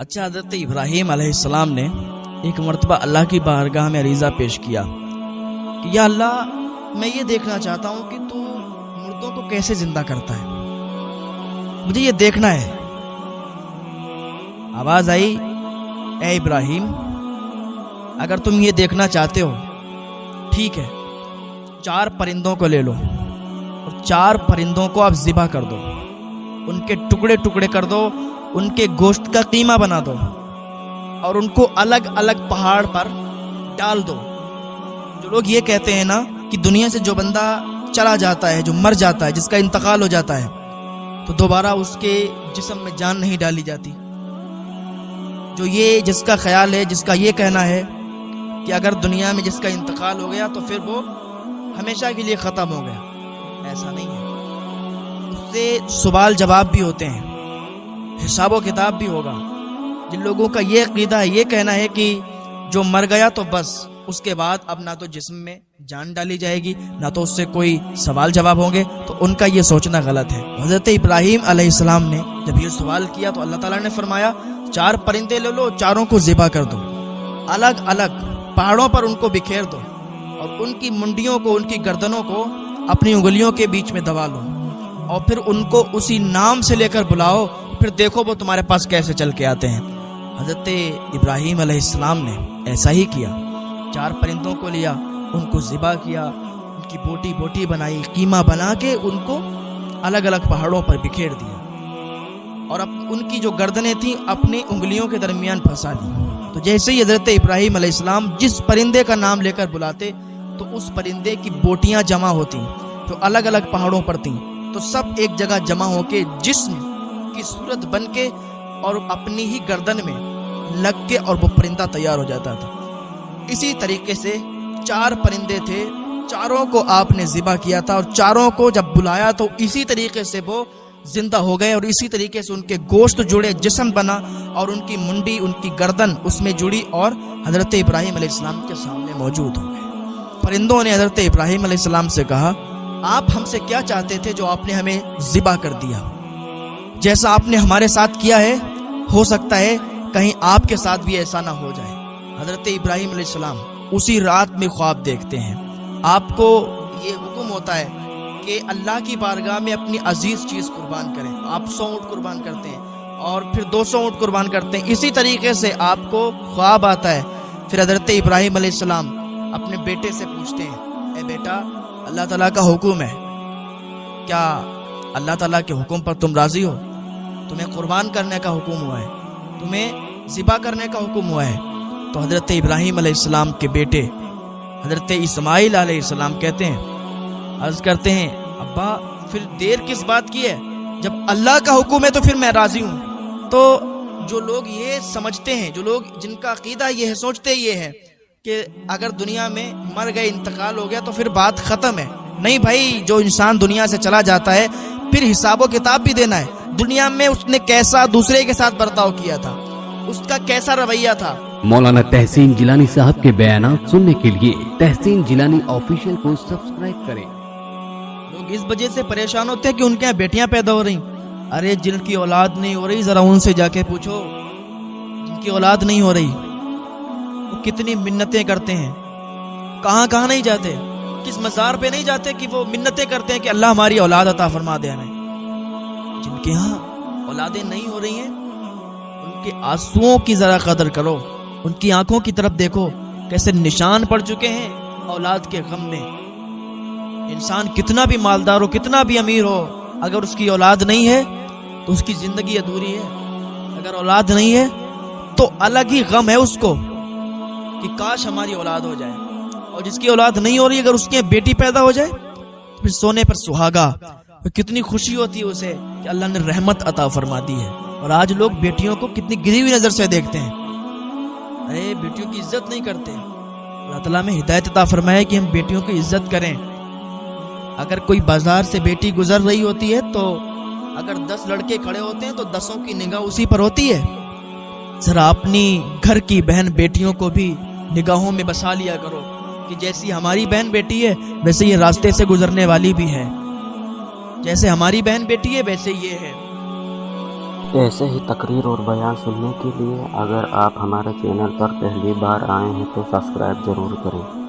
اچھا، حضرت ابراہیم علیہ السلام نے ایک مرتبہ اللہ کی بارگاہ میں عریضہ پیش کیا کہ یا اللہ، میں یہ دیکھنا چاہتا ہوں کہ تو مردوں کو کیسے زندہ کرتا ہے، مجھے یہ دیکھنا ہے۔ آواز آئی، اے ابراہیم، اگر تم یہ دیکھنا چاہتے ہو ٹھیک ہے، 4 پرندوں کو لے لو اور 4 پرندوں کو آپ ذبح کر دو، ان کے ٹکڑے ٹکڑے کر دو، ان کے گوشت کا قیمہ بنا دو اور ان کو الگ الگ پہاڑ پر ڈال دو۔ جو لوگ یہ کہتے ہیں نا کہ دنیا سے جو بندہ چلا جاتا ہے، جو مر جاتا ہے، جس کا انتقال ہو جاتا ہے، تو دوبارہ اس کے جسم میں جان نہیں ڈالی جاتی، جس کا خیال ہے، جس کا یہ کہنا ہے کہ اگر دنیا میں جس کا انتقال ہو گیا تو پھر وہ ہمیشہ کے لیے ختم ہو گیا، ایسا نہیں ہے۔ اس سے سوال جواب بھی ہوتے ہیں، حساب و کتاب بھی ہوگا۔ جن لوگوں کا یہ عقیدہ ہے، یہ کہنا ہے کہ جو مر گیا تو بس اس کے بعد اب نہ تو جسم میں جان ڈالی جائے گی، نہ تو اس سے کوئی سوال جواب ہوں گے، تو ان کا یہ سوچنا غلط ہے۔ حضرت ابراہیم علیہ السلام نے جب یہ سوال کیا تو اللہ تعالیٰ نے فرمایا 4 پرندے لے لو، 4 کو ذبح کر دو، الگ الگ پہاڑوں پر ان کو بکھیر دو اور ان کی منڈیوں کو، ان کی گردنوں کو اپنی انگلیوں کے بیچ میں دبا لو اور پھر ان کو اسی نام سے لے کر بلاؤ، پھر دیکھو وہ تمہارے پاس کیسے چل کے آتے ہیں۔ حضرت ابراہیم علیہ السلام نے ایسا ہی کیا، 4 پرندوں کو لیا، ان کو ذبح کیا، ان کی بوٹی بوٹی بنائی، قیمہ بنا کے ان کو الگ الگ پہاڑوں پر بکھیر دیا اور اب ان کی جو گردنیں تھیں اپنی انگلیوں کے درمیان پھنسا لی۔ تو جیسے ہی حضرت ابراہیم علیہ السلام جس پرندے کا نام لے کر بلاتے تو اس پرندے کی بوٹیاں جمع ہوتی جو الگ الگ پہاڑوں پر تھیں، تو سب ایک جگہ جمع ہو کے جسم کی صورت بن کے اور اپنی ہی گردن میں لگ کے اور وہ پرندہ تیار ہو جاتا تھا۔ اسی طریقے سے 4 پرندے تھے، 4 کو آپ نے ذبح کیا تھا اور 4 کو جب بلایا تو اسی طریقے سے وہ زندہ ہو گئے اور اسی طریقے سے ان کے گوشت جڑے، جسم بنا اور ان کی منڈی، ان کی گردن اس میں جڑی اور حضرت ابراہیم علیہ السلام کے سامنے موجود ہو گئے۔ پرندوں نے حضرت ابراہیم علیہ السلام سے کہا، آپ ہم سے کیا چاہتے تھے جو آپ نے ہمیں ذبح کر دیا؟ جیسا آپ نے ہمارے ساتھ کیا ہے، ہو سکتا ہے کہیں آپ کے ساتھ بھی ایسا نہ ہو جائے۔ حضرت ابراہیم علیہ السلام اسی رات میں خواب دیکھتے ہیں۔ آپ کو یہ حکم ہوتا ہے کہ اللہ کی بارگاہ میں اپنی عزیز چیز قربان کریں۔ آپ 100 اونٹ قربان کرتے ہیں اور پھر 200 اونٹ قربان کرتے ہیں۔ اسی طریقے سے آپ کو خواب آتا ہے، پھر حضرت ابراہیم علیہ السلام اپنے بیٹے سے پوچھتے ہیں، اے بیٹا، اللہ تعالیٰ کا حکم ہے، کیا اللہ تعالیٰ کے حکم پر تم راضی ہو؟ تمہیں قربان کرنے کا حکم ہوا ہے، تمہیں ذبح کرنے کا حکم ہوا ہے۔ تو حضرت ابراہیم علیہ السلام کے بیٹے حضرت اسماعیل علیہ السلام کہتے ہیں، عرض کرتے ہیں، ابا پھر دیر کس بات کی ہے؟ جب اللہ کا حکم ہے تو پھر میں راضی ہوں۔ تو جو لوگ یہ سمجھتے ہیں، جو لوگ جن کا عقیدہ یہ ہے، سوچتے یہ ہے کہ اگر دنیا میں مر گئے، انتقال ہو گیا تو پھر بات ختم ہے۔ نہیں بھائی، جو انسان دنیا سے چلا جاتا ہے پھر حساب و کتاب بھی دینا ہے۔ دنیا میں اس نے کیسا دوسرے کے ساتھ برتاؤ کیا تھا، اس کا کیسا رویہ تھا۔ مولانا تحسین جیلانی صاحب کے بیانات سننے کے لیے تحسین جیلانی آفیشیل کو سبسکرائب کریں۔ لوگ اس وجہ سے پریشان ہوتے ہیں کہ ان کے یہاں بیٹیاں پیدا ہو رہی، ارے جن کی اولاد نہیں ہو رہی ذرا ان سے جا کے پوچھو، جن کی اولاد نہیں ہو رہی وہ کتنی منتیں کرتے ہیں، کہاں کہاں نہیں جاتے، کس مزار پہ نہیں جاتے کہ وہ منتیں کرتے ہیں کہ اللہ ہماری اولاد عطا فرما دے ہمیں۔ جن کے ہاں اولادیں نہیں ہو رہی ہیں ان کے آنسوؤں کی ذرا قدر کرو، ان کی آنکھوں کی طرف دیکھو، کیسے نشان پڑ چکے ہیں اولاد کے غم میں۔ انسان کتنا بھی مالدار ہو، کتنا بھی امیر ہو، اگر اس کی اولاد نہیں ہے تو اس کی زندگی ادھوری ہے۔ اگر اولاد نہیں ہے تو الگ ہی غم ہے اس کو کہ کاش ہماری اولاد ہو جائے، اور جس کی اولاد نہیں ہو رہی اگر اس کی بیٹی پیدا ہو جائے تو پھر سونے پر سہاگا، کتنی خوشی ہوتی ہے اسے کہ اللہ نے رحمت عطا فرما دی ہے۔ اور آج لوگ بیٹیوں کو کتنی گری ہوئی نظر سے دیکھتے ہیں، ارے بیٹیوں کی عزت نہیں کرتے۔ اللہ تعالیٰ میں ہدایت عطا فرمائے کہ ہم بیٹیوں کی عزت کریں۔ اگر کوئی بازار سے بیٹی گزر رہی ہوتی ہے تو اگر 10 لڑکے کھڑے ہوتے ہیں تو 10 کی نگاہ اسی پر ہوتی ہے۔ ذرا اپنی گھر کی بہن بیٹیوں کو بھی نگاہوں میں بسا لیا کرو کہ جیسی ہماری بہن بیٹی ہے ویسے یہ راستے سے گزرنے والی بھی ہے، جیسے ہماری بہن بیٹی ہے ویسے یہ ہے۔ ایسے ہی تقریر اور بیان سننے کے لیے اگر آپ ہمارے چینل پر پہلی بار آئے ہیں تو سبسکرائب ضرور کریں۔